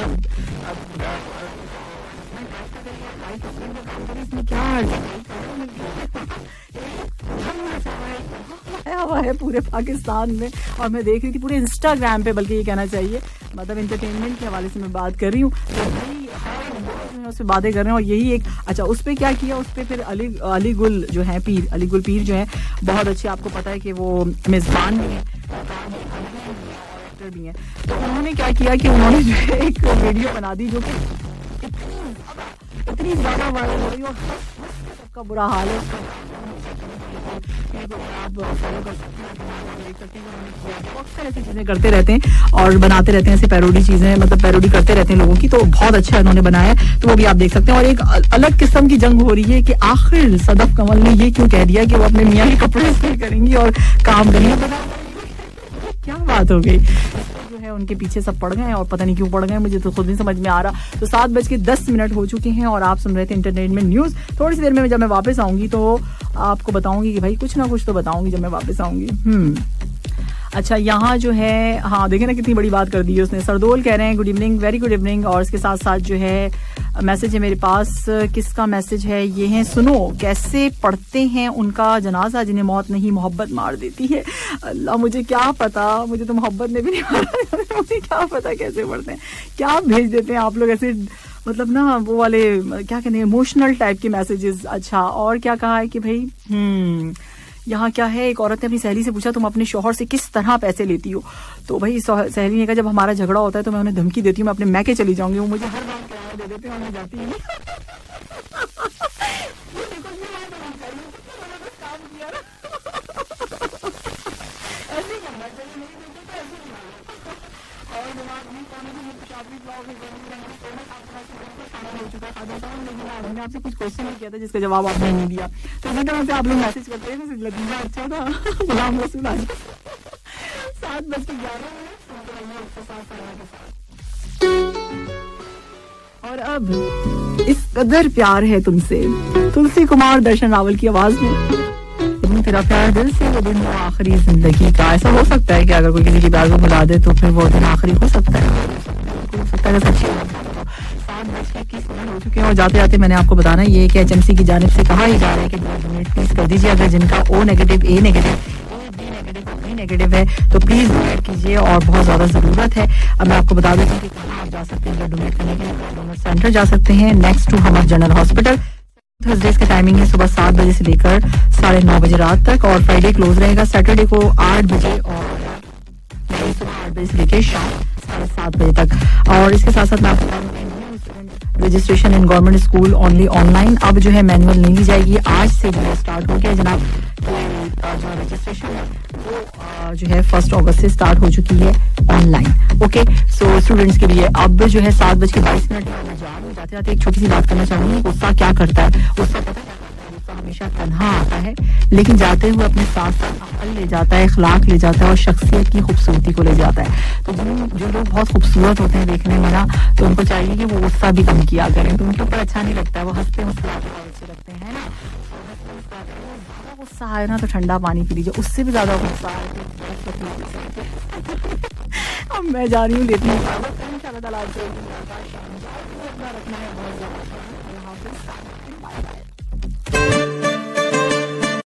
हुआ है पूरे पाकिस्तान में, और मैं देख रही थी पूरे इंस्टाग्राम पे, बल्कि ये कहना चाहिए, मतलब एंटरटेनमेंट के हवाले से मैं बात कर रही हूँ, तो उससे बातें कर रहे हैं। और यही एक अच्छा उस पे क्या किया, उस पे फिर अली गुल जो है पीर, अली गुल पीर जो है बहुत अच्छे, आपको पता है कि वो मेजबान भी है भी है। तो उन्होंने क्या किया कि उन्होंने जो है एक वीडियो बना दी जो कि इतनी ज्यादा वायरल हो रही है, और सबका बुरा हाल है। अक्सर ऐसी चीजें करते रहते हैं और बनाते रहते हैं, ऐसे पैरोडी चीजें, मतलब पैरोडी करते रहते हैं लोगों की। तो बहुत अच्छा इन्होंने बनाया है, तो वो भी आप देख सकते हैं। और एक अलग किस्म की जंग हो रही है कि आखिर सदफ कमल ने ये क्यों कह दिया कि वो अपने मियां के कपड़े इस्त्री करेंगी और काम करेंगी। क्या बात हो गई, जो है उनके पीछे सब पड़ गए हैं, और पता नहीं क्यों पड़ गए, मुझे तो खुद नहीं समझ में आ रहा। तो 7:10 हो चुके हैं, और आप सुन रहे थे एंटरटेनमेंट न्यूज। थोड़ी सी देर में जब मैं वापस आऊंगी तो आपको बताऊंगी कि भाई कुछ ना कुछ तो बताऊंगी जब मैं वापस आऊंगी। अच्छा, यहाँ जो है, हाँ देखें ना कितनी बड़ी बात कर दी है उसने। सरदोल कह रहे हैं good evening, very good evening. और इसके साथ साथ जो है मैसेज है मेरे पास, किसका मैसेज है ये है, सुनो कैसे पढ़ते हैं उनका जनाजा जिन्हें मौत नहीं मोहब्बत मार देती है। अल्लाह, मुझे क्या पता, मुझे तो मोहब्बत ने भी नहीं मारा, मुझे क्या पता कैसे पढ़ते हैं, क्या भेज देते हैं आप लोग ऐसे, मतलब ना वो वाले क्या कहते हैं इमोशनल टाइप के मैसेजेस। अच्छा, और क्या कहा है कि भाई यहाँ क्या है, एक औरत ने अपनी सहेली से पूछा तुम अपने शौहर से किस तरह पैसे लेती हो। तो भाई सहेली ने कहा जब हमारा झगड़ा होता है तो मैं उन्हें धमकी देती हूँ, मैं अपने मैके चली जाऊंगी, वो मुझे हर बार किराया दे देते हैं और मैं जाती ही मैंने आपसे कुछ क्वेश्चन किया था जिसका जवाब आपने नहीं दिया, तो इसी तरह से आप लोग मैसेज करते हैं ना, लतीफा अच्छा था। गुलाम रसूल 7:11। और अब इस कदर प्यार है तुमसे, तुलसी कुमार दर्शन रावल की आवाज में, तेरा प्यार दिल से वो दिन आखिरी जिंदगी का। ऐसा हो सकता है कि अगर कोई किसी की प्यार को भुला दे तो फिर वो दिन आखिरी हो सकता है, सच्ची हो चुके हैं और जाते जाते मैंने आपको बताना ये कि HMC की जानिब से कहा ही जा रहा है कि डोनेट प्लीज कर दीजिए। अगर जिनका O negative, A negative, B negative, B negative है तो प्लीज डोनेट कीजिए और बहुत ज्यादा जरूरत है। अब मैं आपको बता देती हूँ कि कहाँ आप जा सकते हैं डोनेट करने के लिए। डोनर सेंटर जा सकते हैं नेक्स्ट टू हमर जनरल हॉस्पिटल। थर्सडे का टाइमिंग है सुबह 7 बजे से लेकर 9:30 बजे रात तक और फ्राइडे क्लोज रहेगा। सैटरडे को 8 बजे और सुबह 8 बजे से लेकर शाम 7:30 बजे तक। और इसके साथ साथ मैं आपको registration in government school only online. अब जो है मैनुअल नहीं ली जाएगी, आज से जो है स्टार्ट हो गया जनाब। जो रजिस्ट्रेशन है वो जो है 1 अगस्त से स्टार्ट हो चुकी है ऑनलाइन। ओके, सो स्टूडेंट्स के लिए अब जो है 7:22 जाते जाते एक छोटी सी बात करना चाहूंगी। गुस्सा क्या करता है? गुस्सा पता है, गुस्सा हमेशा तन्हा आता है लेकिन जाते हुए अपने साथ साथ अक्ल ले जाता है, अखलाक ले जाता है और शख्सियत की खूबसूरती को ले जाता है। तो जो लोग बहुत खूबसूरत होते हैं देखने में ना, तो उनको चाहिए कि वो गुस्सा भी कम किया करें, तो उनके ऊपर अच्छा नहीं लगता है, वो हंसते मुस्कुराते अच्छे लगते हैं ना। गुस्सा आए ना तो ठंडा पानी पी लीजिए, उससे भी ज्यादा गुस्सा आए तो अब मैं जा रही हूँ लेती हूँ।